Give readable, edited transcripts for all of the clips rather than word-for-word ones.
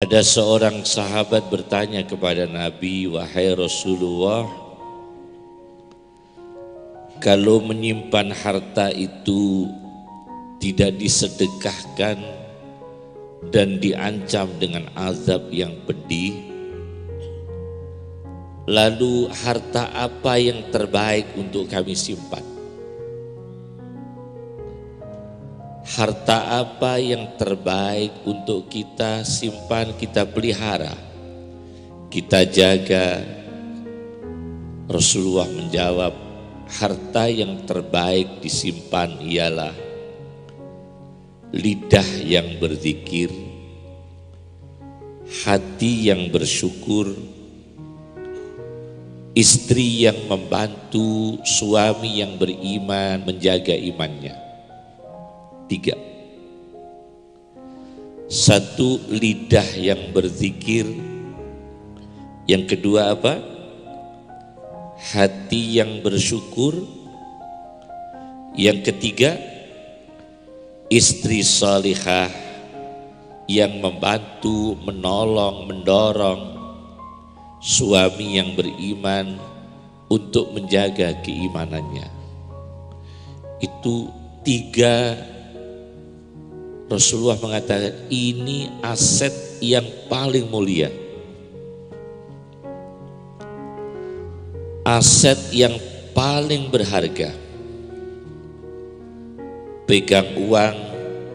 Ada seorang sahabat bertanya kepada Nabi, "Wahai Rasulullah, kalau menyimpan harta itu tidak disedekahkan dan diancam dengan azab yang pedih, lalu harta apa yang terbaik untuk kami simpan? Harta apa yang terbaik untuk kita simpan, kita pelihara, kita jaga?" Rasulullah menjawab, harta yang terbaik disimpan ialah lidah yang berzikir, hati yang bersyukur, istri yang membantu suami yang beriman menjaga imannya. 3. Satu, lidah yang berzikir. Yang kedua apa? Hati yang bersyukur. Yang ketiga, istri salihah yang membantu, menolong, mendorong suami yang beriman untuk menjaga keimanannya. Itu 3. Rasulullah mengatakan ini aset yang paling mulia, aset yang paling berharga. Pegang uang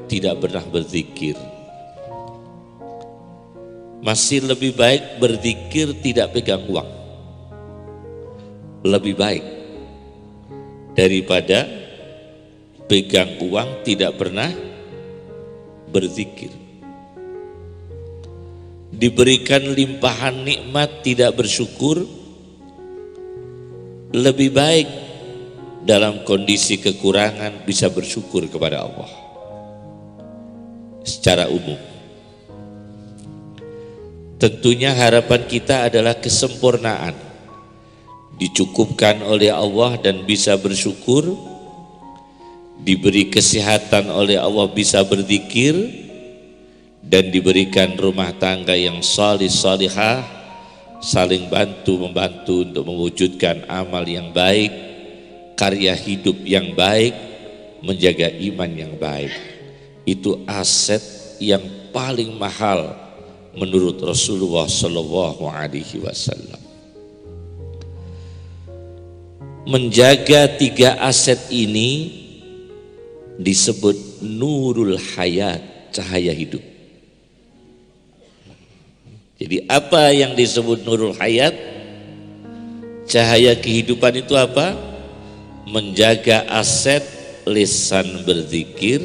tidak pernah berzikir. Masih lebih baik berzikir tidak pegang uang, lebih baik daripada pegang uang tidak pernah berzikir. Diberikan limpahan nikmat tidak bersyukur, lebih baik dalam kondisi kekurangan bisa bersyukur kepada Allah. Secara umum, tentunya harapan kita adalah kesempurnaan, dicukupkan oleh Allah dan bisa bersyukur, diberi kesehatan oleh Allah bisa berzikir, dan diberikan rumah tangga yang salih salihah, saling bantu-membantu untuk mewujudkan amal yang baik, karya hidup yang baik, menjaga iman yang baik. Itu aset yang paling mahal menurut Rasulullah Shallallahu Alaihi Wasallam. Menjaga 3 aset ini disebut nurul hayat, cahaya hidup. Jadi apa yang disebut nurul hayat? Cahaya kehidupan itu apa? Menjaga aset lisan berzikir,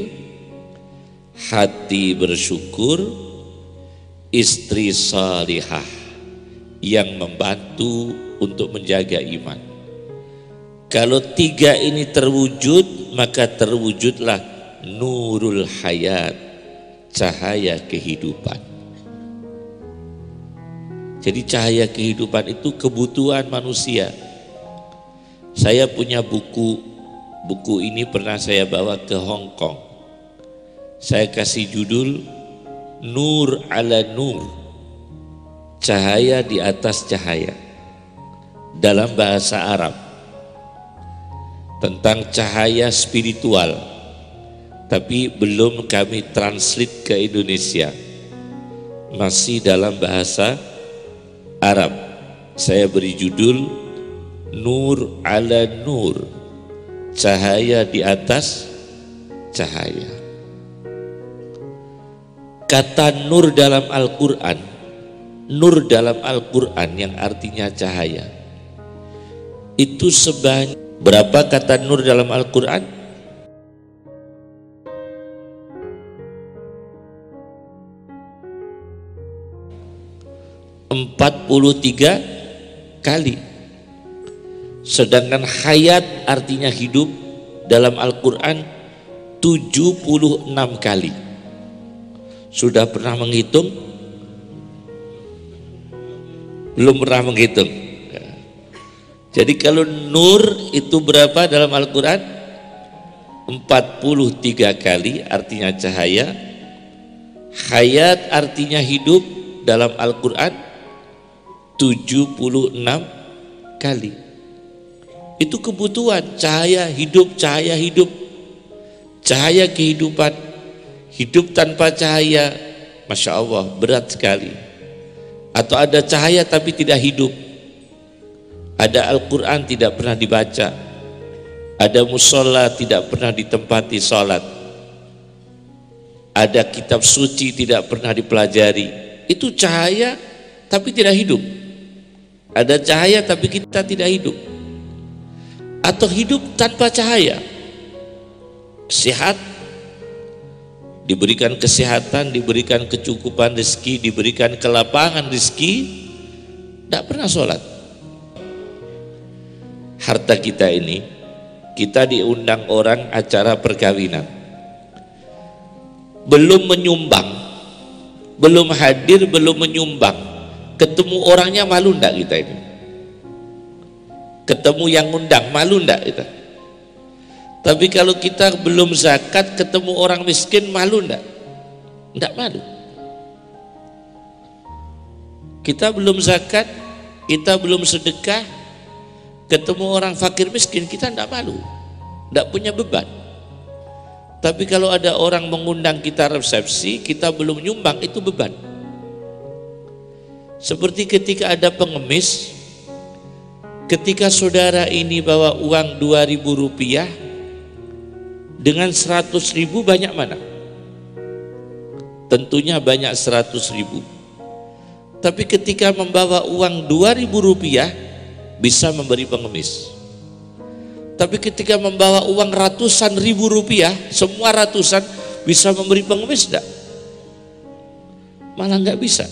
hati bersyukur, istri salihah yang membantu untuk menjaga iman. Kalau 3 ini terwujud, maka terwujudlah nurul hayat, cahaya kehidupan. Jadi cahaya kehidupan itu kebutuhan manusia. Saya punya buku ini pernah saya bawa ke Hong Kong. Saya kasih judul Nur ala Nur, cahaya di atas cahaya, dalam bahasa Arab, tentang cahaya spiritual, tapi belum kami translate ke Indonesia, masih dalam bahasa Arab. Saya beri judul Nur ala Nur, cahaya di atas cahaya. Kata nur dalam Al-Quran, nur dalam Al-Quran yang artinya cahaya, itu sebanyak berapa kata nur dalam Al-Quran? 43 kali. Sedangkan hayat artinya hidup dalam Al-Quran 76 kali. Sudah pernah menghitung? Belum pernah menghitung. Jadi kalau nur itu berapa dalam Al-Quran? 43 kali artinya cahaya. Hayat artinya hidup dalam Al-Quran 76 kali. Itu kebutuhan, cahaya hidup, cahaya kehidupan. Hidup tanpa cahaya, Masya Allah, berat sekali. Atau ada cahaya tapi tidak hidup. Ada Al-Quran tidak pernah dibaca. Ada musola tidak pernah ditempati sholat. Ada kitab suci tidak pernah dipelajari. Itu cahaya tapi tidak hidup. Ada cahaya tapi kita tidak hidup. Atau hidup tanpa cahaya. Sehat, diberikan kesehatan, diberikan kecukupan rezeki, diberikan kelapangan rezeki, tidak pernah sholat. Harta kita ini, kita diundang orang acara perkawinan, belum menyumbang, belum hadir, belum menyumbang, ketemu orangnya malu enggak kita ini? Ketemu yang undang malu enggak kita? Tapi kalau kita belum zakat, ketemu orang miskin malu enggak? Enggak malu. Kita belum zakat, kita belum sedekah, ketemu orang fakir miskin, kita enggak malu, enggak punya beban. Tapi kalau ada orang mengundang kita resepsi, kita belum nyumbang, itu beban. Seperti ketika ada pengemis, ketika saudara ini bawa uang 2.000 rupiah, dengan 100.000 banyak mana? Tentunya banyak 100.000. Tapi ketika membawa uang 2.000 rupiah, bisa memberi pengemis. Tapi ketika membawa uang ratusan ribu rupiah, semua ratusan, bisa memberi pengemis enggak? Malah enggak bisa.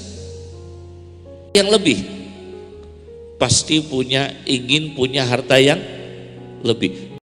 Yang lebih pasti ingin punya harta yang lebih.